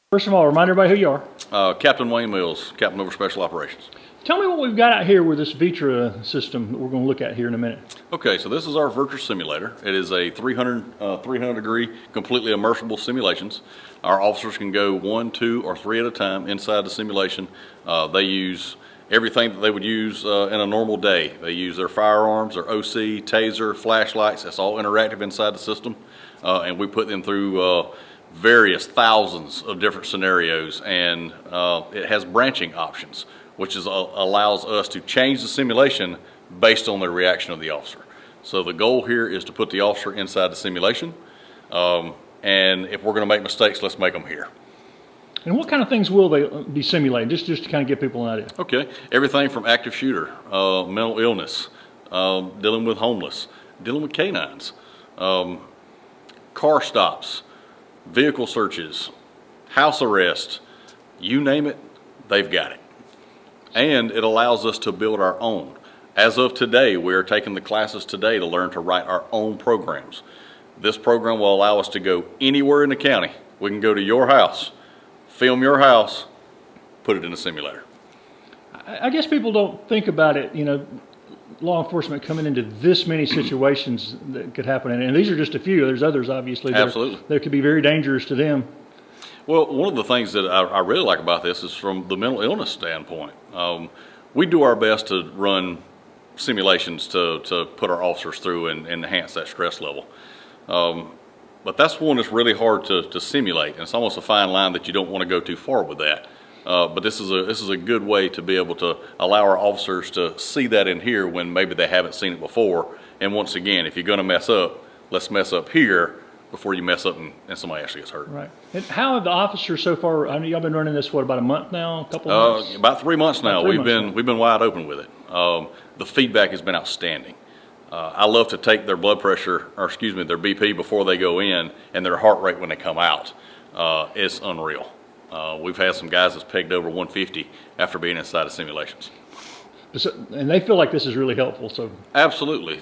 First of all, remind everybody who you are. Captain Wayne Mills, Captain over Special Operations. Tell me what we've got out here with this Vitra system that we're going to look at here in a minute. Okay, so this is our virtual simulator. It is a 300 degree, completely immersible simulations. Our officers can go 1, 2, or 3 at a time inside the simulation. They use everything that they would use in a normal day. They use their firearms, their OC, taser, flashlights. That's all interactive inside the system. And we put them through various thousands of different scenarios, and it has branching options, which allows us to change the simulation based on the reaction of the officer. So the goal here is to put the officer inside the simulation, and if we're going to make mistakes, let's make them here. And what kind of things will they be simulating, just to kind of give people an idea? Okay, everything from active shooter, mental illness, dealing with homeless, dealing with canines, car stops, vehicle searches, house arrest, you name it, they've got it. And it allows us to build our own. As of today, we are taking the classes today to learn to write our own programs. This program will allow us to go anywhere in the county. We can go to your house, film your house, put it in a simulator. I guess people don't think about it, law enforcement coming into this many situations that could happen. And these are just a few. There's others, obviously, that could be very dangerous to them. Well, one of the things that I really like about this is from the mental illness standpoint. We do our best to run simulations to put our officers through and enhance that stress level. But that's one that's really hard to simulate, and it's almost a fine line that you don't want to go too far with that. But this is a good way to be able to allow our officers to see that in here when maybe they haven't seen it before. And once again, if you're going to mess up, let's mess up here before you mess up and somebody actually gets hurt. Right. And how have the officers so far? I mean, y'all been running this about a month now, a couple of months? About 3 months now. We've been wide open with it. The feedback has been outstanding. I love to take their blood pressure, or excuse me, their BP before they go in, and their heart rate when they come out. It's unreal. We've had some guys that's pegged over 150 after being inside of simulations. And they feel like this is really helpful. So absolutely,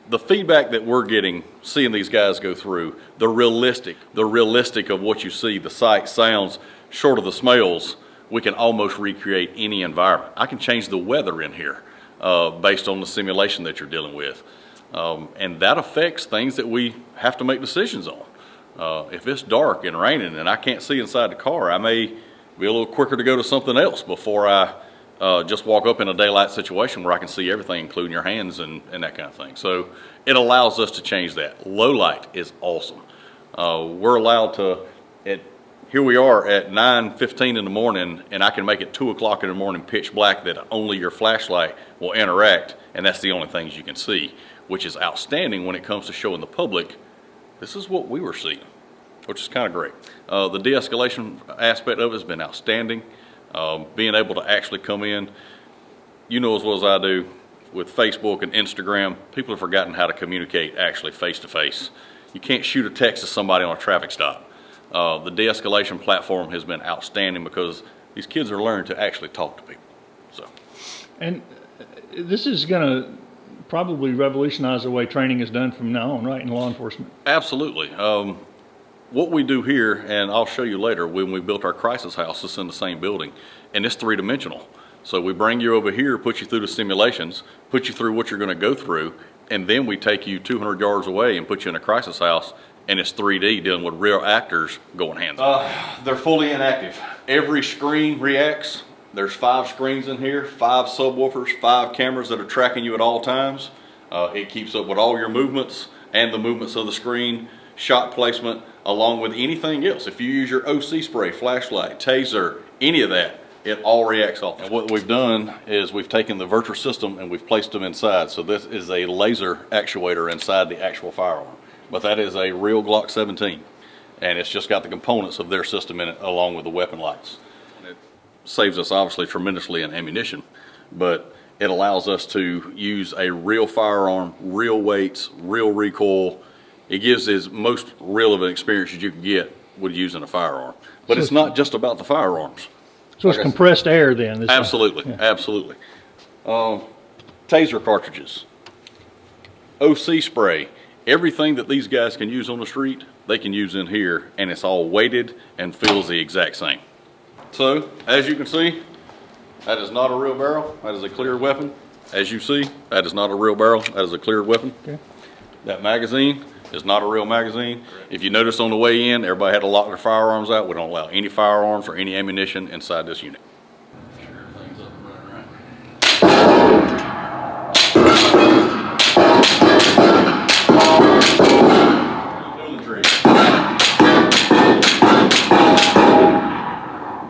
the feedback that we're getting, seeing these guys go through, the realistic of what you see, the sights, sounds, short of the smells, we can almost recreate any environment. I can change the weather in here based on the simulation that you're dealing with, and that affects things that we have to make decisions on. If it's dark and raining and I can't see inside the car, I may be a little quicker to go to something else before I just walk up in a daylight situation where I can see everything, including your hands and that kind of thing. So it allows us to change that. Low light is awesome. We're allowed to, here we are at 9:15 in the morning, and I can make it 2 o'clock in the morning pitch black that only your flashlight will interact, and that's the only things you can see, which is outstanding when it comes to showing the public this is what we were seeing, which is kind of great. The de-escalation aspect of it has been outstanding. Being able to actually come in, as well as I do, with Facebook and Instagram, people have forgotten how to communicate actually face to face. You can't shoot a text to somebody on a traffic stop. The de-escalation platform has been outstanding because these kids are learning to actually talk to people. And this is going to probably revolutionize the way training is done from now on, right, in law enforcement? Absolutely. What we do here, and I'll show you later, when we built our crisis house, it's in the same building, and it's 3-dimensional. So we bring you over here, put you through the simulations, put you through what you're going to go through, and then we take you 200 yards away and put you in a crisis house, and it's 3D, dealing with real actors going hands-on. They're fully inactive. Every screen reacts. There's 5 screens in here, 5 subwoofers, 5 cameras that are tracking you at all times. It keeps up with all your movements and the movements of the screen, shot placement, along with anything else. If you use your OC spray, flashlight, taser, any of that, it all reacts off. And what we've done is we've taken the virtual system and we've placed them inside. So this is a laser actuator inside the actual firearm. But that is a real Glock 17. And it's just got the components of their system in it along with the weapon lights. Saves us obviously tremendously in ammunition, but it allows us to use a real firearm, real weights, real recoil. It gives as most real of an experience as you can get with using a firearm. But it's not just about the firearms. So it's compressed air then? Absolutely, absolutely. Taser cartridges, OC spray, everything that these guys can use on the street, they can use in here, and it's all weighted and feels the exact same. So, as you can see, that is not a real barrel. That is a cleared weapon. As you see, that is not a real barrel. That is a cleared weapon. Okay. That magazine is not a real magazine. If you notice on the way in, everybody had to lock their firearms out. We don't allow any firearms or any ammunition inside this unit.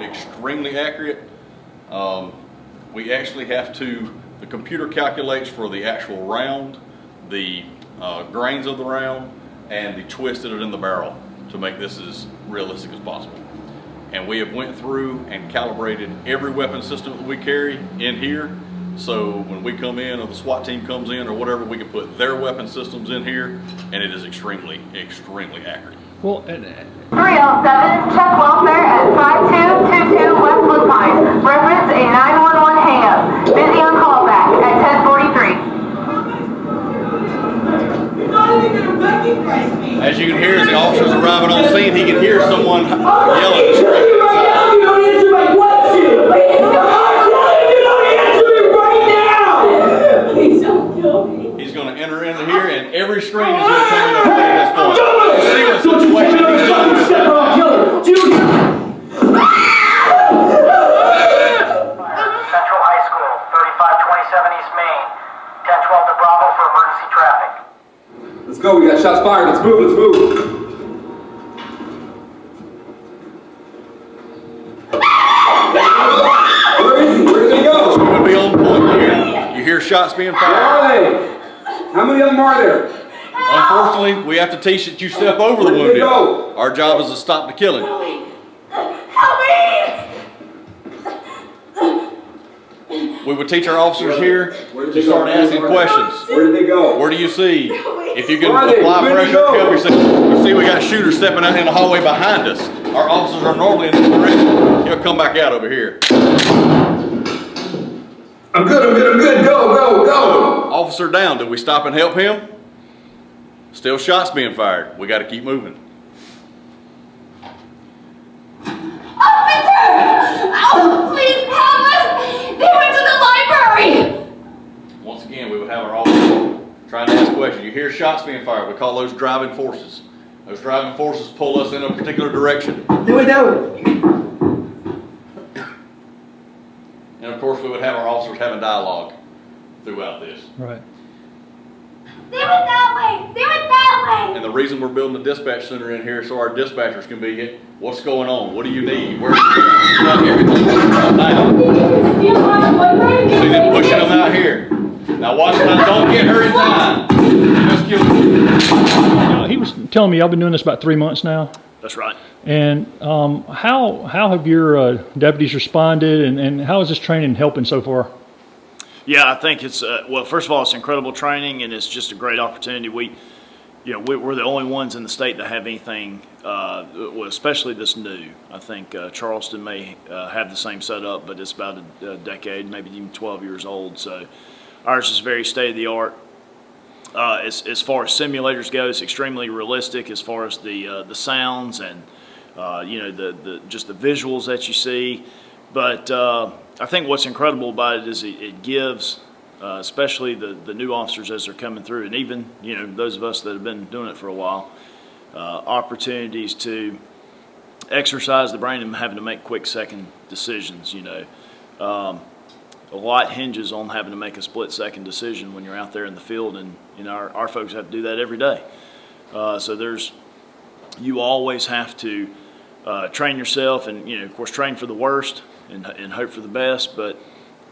Extremely accurate. We actually have to, the computer calculates for the actual round, the grains of the round, and the twist that are in the barrel to make this as realistic as possible. And we have went through and calibrated every weapon system that we carry in here. So when we come in or the SWAT team comes in or whatever, we can put their weapon systems in here, and it is extremely, extremely accurate. Well, 307, check welfare at 5222 West Blue Pine. Reference a 911 hang-up. Busy on callback at 1043. As you can hear, as the officer's arriving on scene, he can hear someone yelling and screaming inside. You don't answer my question! Please don't! You don't answer me right now! Please don't kill me. He's going to enter into here, and every screen is going to come in at this point. See what situation he's doing. Step on killer! Central High School, 3527 East Main, 1012 to Bravo for emergency traffic. Let's go, we got shots fired. Let's move, let's move. Where is he? Where did he go? It's going to be on point here. You hear shots being Where fired. are they? How many of them are there? Unfortunately, we have to teach that you step over the Where did they wounded. go? Our job is to stop the killing. Help me! We would teach our officers here Where did to they go? start asking questions. Where did they go? Where do you see? If you can Where are they? apply Where did they pressure, go? help yourself. See, we got shooters stepping out in the hallway behind us. Our officers are normally in this direction. He'll come back out over here. I'm good, I'm good, I'm good. Go, go, go. Officer down. Did we stop and help him? Still shots being fired. We got to keep moving. Officer! Oh, please help us! They went to the library! Once again, we would have our officers trying to ask questions. You hear shots being fired. We call those driving forces. Those driving forces pull us in a particular direction. Do it now. And of course, we would have our officers having dialogue throughout this. right. They went that way! They went that way! And the reason we're building the dispatch center in here so our dispatchers can be, what's going on? What do you need? Where everything's now. See them pushing them out here. Now watch now, don't get her in time. Just kill them. He was telling me y'all been doing this about 3 months now. That's right. And how have your deputies responded, and how is this training helping so far? Yeah, I think it's well. First of all, it's incredible training, and it's just a great opportunity. We're the only ones in the state that have anything, well, especially this new. I think Charleston may have the same setup, but it's about a decade, maybe even 12 years old. So ours is very state of the art. As far as simulators go, it's extremely realistic as far as the sounds and just the visuals that you see. But I think what's incredible about it is it gives, especially the new officers as they're coming through, and even those of us that have been doing it for a while, opportunities to exercise the brain and having to make quick second decisions. A lot hinges on having to make a split-second decision when you're out there in the field, and our folks have to do that every day. So you always have to train yourself, and of course train for the worst and hope for the best. But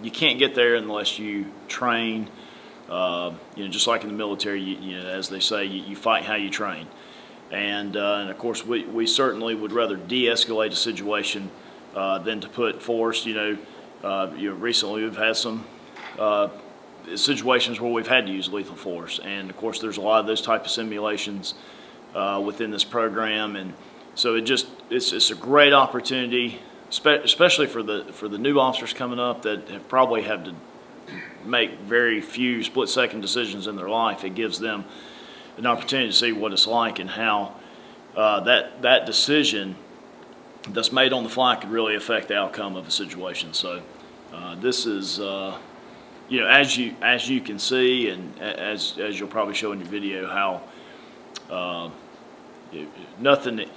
you can't get there unless you train. Just like in the military, as they say, you fight how you train. And of course, we certainly would rather de-escalate a situation than to put force. Recently we've had some situations where we've had to use lethal force, and of course there's a lot of those type of simulations within this program, and so it's a great opportunity, especially for the new officers coming up that have probably had to make very few split-second decisions in their life. It gives them an opportunity to see what it's like and how that decision that's made on the fly could really affect the outcome of a situation. So this is, you know, as you can see, and as you'll probably show in your video, how nothing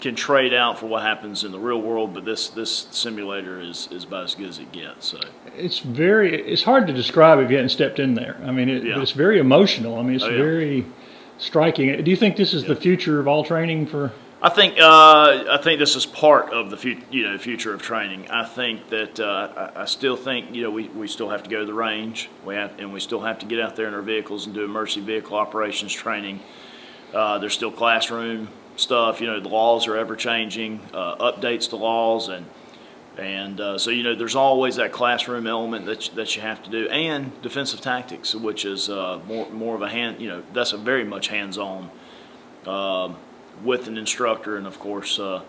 can trade out for what happens in the real world, but this simulator is about as good as it gets. So it's hard to describe if you hadn't stepped in there. I mean, but it's very emotional. I mean, it's very striking. Do you think this is the future of all training for? I think this is part of the future of training. I think that I still think we still have to go to the range. We still have to get out there in our vehicles and do emergency vehicle operations training. There's still classroom stuff. The laws are ever changing, updates to laws, and so there's always that classroom element that you have to do, and defensive tactics, which is more of a that's a very much hands-on. With an instructor, and of course a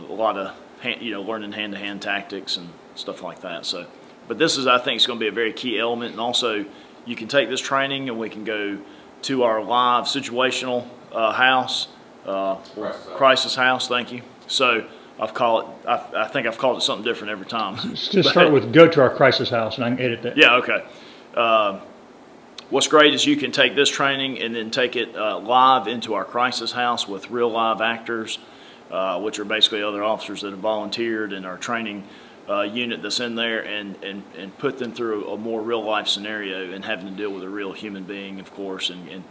lot of learning hand-to-hand tactics and stuff like that. So, but this is, I think, it's going to be a very key element. And also, you can take this training and we can go to our live situational house, crisis house. Thank you. So I think I've called it something different every time. Just start with go to our crisis house, and I can edit that. Yeah. Okay. What's great is you can take this training and then take it live into our crisis house with real live actors, which are basically other officers that have volunteered in our training unit that's in there, and put them through a more real life scenario and having to deal with a real human being, of course, and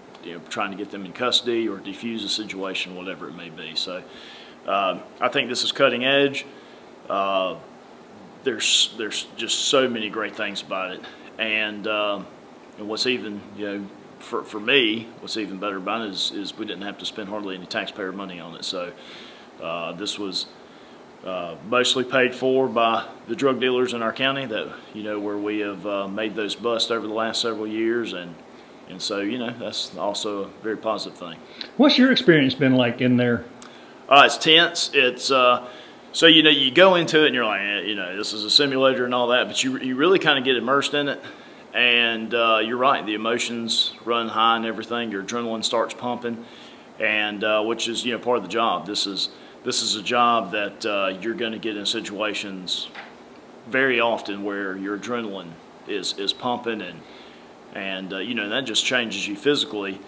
trying to get them in custody or defuse a situation, whatever it may be. So I think this is cutting edge. There's just so many great things about it, and what's even, for me, what's even better about it is we didn't have to spend hardly any taxpayer money on it. So this was mostly paid for by the drug dealers in our county that, where we have made those busts over the last several years. And so, that's also a very positive thing. What's your experience been like in there? It's tense. It's, so, you go into it and you're like, this is a simulator and all that, but you really kind of get immersed in it. And you're right, the emotions run high and everything. Your adrenaline starts pumping, and which is part of the job. This is a job that you're going to get in situations very often where your adrenaline is pumping, and that just changes you physically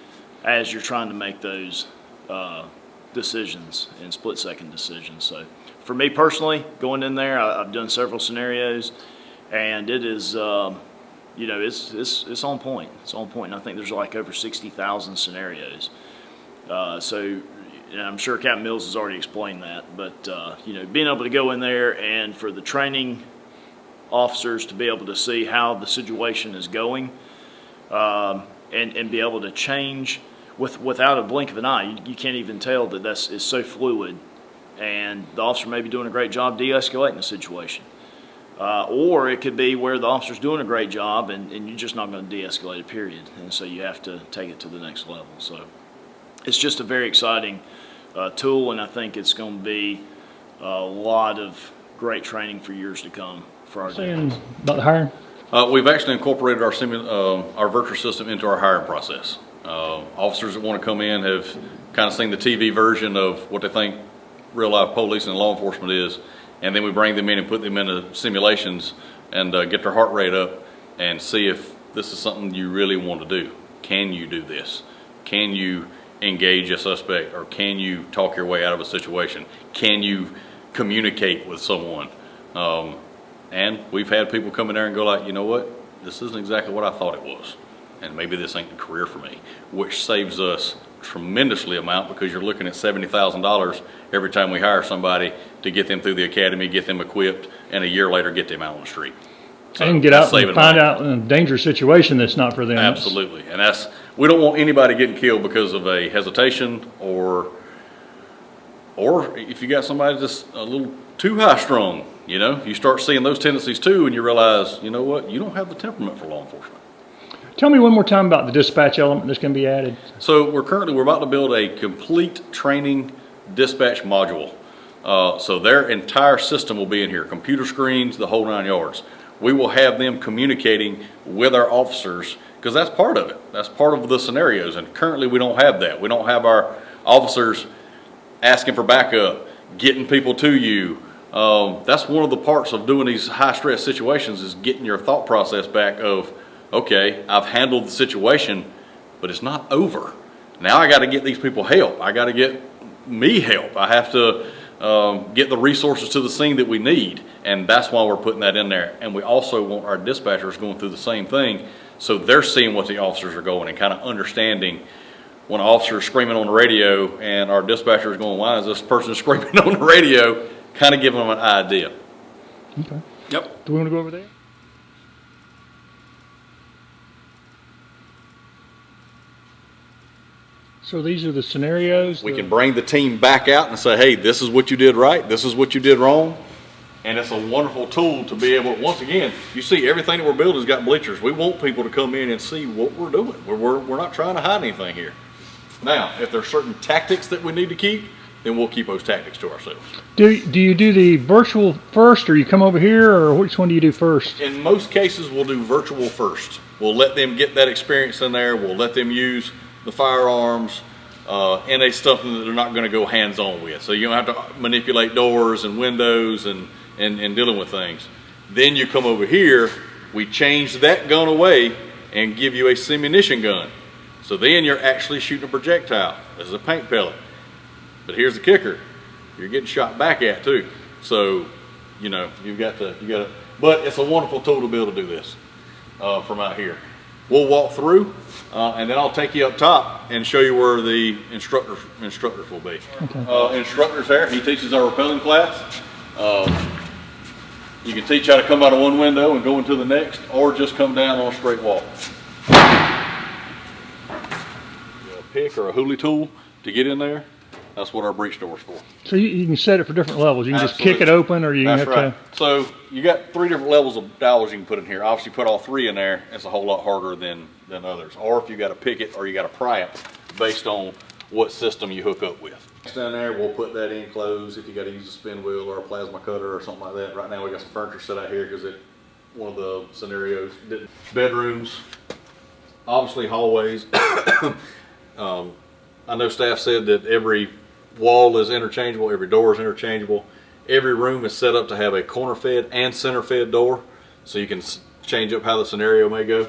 as you're trying to make those decisions and split-second decisions. So for me personally, going in there, I've done several scenarios, and it is. It's on point. It's on point. And I think there's like over 60,000 scenarios. So I'm sure Captain Mills has already explained that. But, being able to go in there and for the training officers to be able to see how the situation is going and be able to change without a blink of an eye. You can't even tell that it's so fluid. And the officer may be doing a great job de-escalating the situation. Or it could be where the officer's doing a great job and you're just not going to de-escalate it, period. And so you have to take it to the next level. So it's just a very exciting tool, and I think it's going to be a lot of great training for years to come for our saying about the hiring? We've actually incorporated our virtual system into our hiring process. Officers that want to come in have kind of seen the TV version of what they think real life police and law enforcement is. And then we bring them in and put them into simulations and get their heart rate up and see if this is something you really want to do. Can you do this? Can you engage a suspect, or can you talk your way out of a situation? Can you communicate with someone? And we've had people come in there and go like, you know what? This isn't exactly what I thought it was. And maybe this ain't the career for me, which saves us tremendously amount, because you're looking at $70,000 every time we hire somebody to get them through the academy, get them equipped, and a year later get them out on the street. So and get out and find out in a dangerous situation that's not for them. Absolutely. And we don't want anybody getting killed because of a hesitation, or if you got somebody that's a little too high strung, you start seeing those tendencies too, and you realize, you know what, you don't have the temperament for law enforcement. Tell me one more time about the dispatch element that's going to be added. So we're about to build a complete training dispatch module. So their entire system will be in here, computer screens, the whole 9 yards. We will have them communicating with our officers because that's part of it. That's part of the scenarios, and currently we don't have that. We don't have our officers asking for backup, getting people to you. That's one of the parts of doing these high stress situations, is getting your thought process back of, okay, I've handled the situation, but it's not over. Now I got to get these people help. I got to get me help. I have to get the resources to the scene that we need, and that's why we're putting that in there. And we also want our dispatchers going through the same thing, so they're seeing what the officers are going and kind of understanding when an officer is screaming on the radio and our dispatcher is going, why is this person screaming on the radio? Kind of giving them an idea. Okay. Yep. Do we want to go over there? So these are the scenarios. We can bring the team back out and say, hey, this is what you did right, this is what you did wrong. And it's a wonderful tool to be able, once again, you see everything that we're building has got bleachers. We want people to come in and see what we're doing. We're not trying to hide anything here. Now, if there's certain tactics that we need to keep, then we'll keep those tactics to ourselves. Do you do the virtual first, or you come over here, or which one do you do first? In most cases, we'll do virtual first. We'll let them get that experience in there. We'll let them use the firearms in something that they're not going to go hands-on with. So you don't have to manipulate doors and windows and dealing with things. Then you come over here, we change that gun away and give you a simunition gun. So then you're actually shooting a projectile. This is a paint pellet. But here's the kicker. You're getting shot back at too. So, you know, you got to, but it's a wonderful tool to be able to do this from out here. We'll walk through and then I'll take you up top and show you where the instructors will be. Okay. Instructors there, he teaches our rappelling class. You can teach how to come out of one window and go into the next, or just come down on a straight walk. A pick or a hoolie tool to get in there. That's what our breech door is for. So you can set it for different levels. You can just kick it open, or you can have to. So you got 3 different levels of dowels you can put in here. Obviously, put all 3 in there. It's a whole lot harder than others. Or if you got to pick it or you got to pry it, based on what system you hook up with. Down there, we'll put that in closed if you got to use a spin wheel or a plasma cutter or something like that. Right now, we got some furniture set out here because one of the scenarios. Bedrooms, obviously hallways. I know staff said that every wall is interchangeable, every door is interchangeable. Every room is set up to have a corner fed and center fed door, so you can change up how the scenario may go.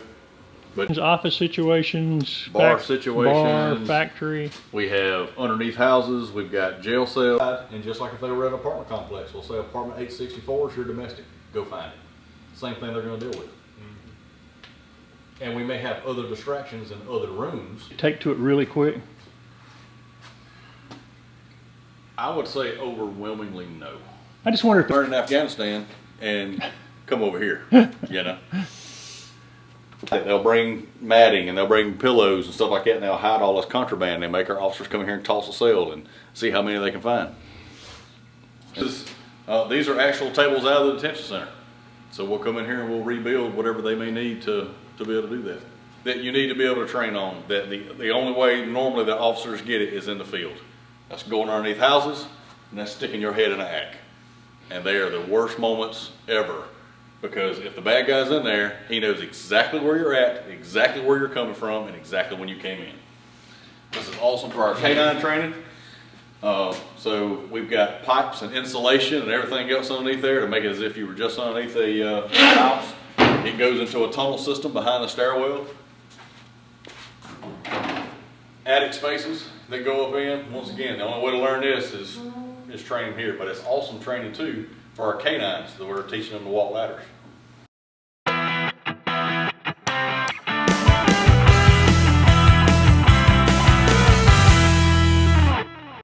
But office situations, bar situations, bar, factory. We have underneath houses, we've got jail cells. And just like if they were at an apartment complex, we'll say apartment 864 is your domestic, go find it. Same thing they're going to deal with. And we may have other distractions in other rooms. Take to it really quick. I would say overwhelmingly no. I just wonder if Learn in Afghanistan and come over here, you know. They'll bring matting and they'll bring pillows and stuff like that, and they'll hide all this contraband. They make our officers come in here and toss a cell and see how many they can find. These are actual tables out of the detention center. So we'll come in here and we'll rebuild whatever they may need to be able to do that. That you need to be able to train on. That the only way normally that officers get it is in the field. That's going underneath houses, and that's sticking your head in an ack. And they are the worst moments ever, because if the bad guy's in there, he knows exactly where you're at, exactly where you're coming from, and exactly when you came in. This is awesome for our K9 training. So we've got pipes and insulation and everything else underneath there to make it as if you were just underneath a house. It goes into a tunnel system behind the stairwell. Attic spaces that go up in. Once again, the only way to learn this is training here, but it's awesome training too for our K9s that we're teaching them to walk ladders.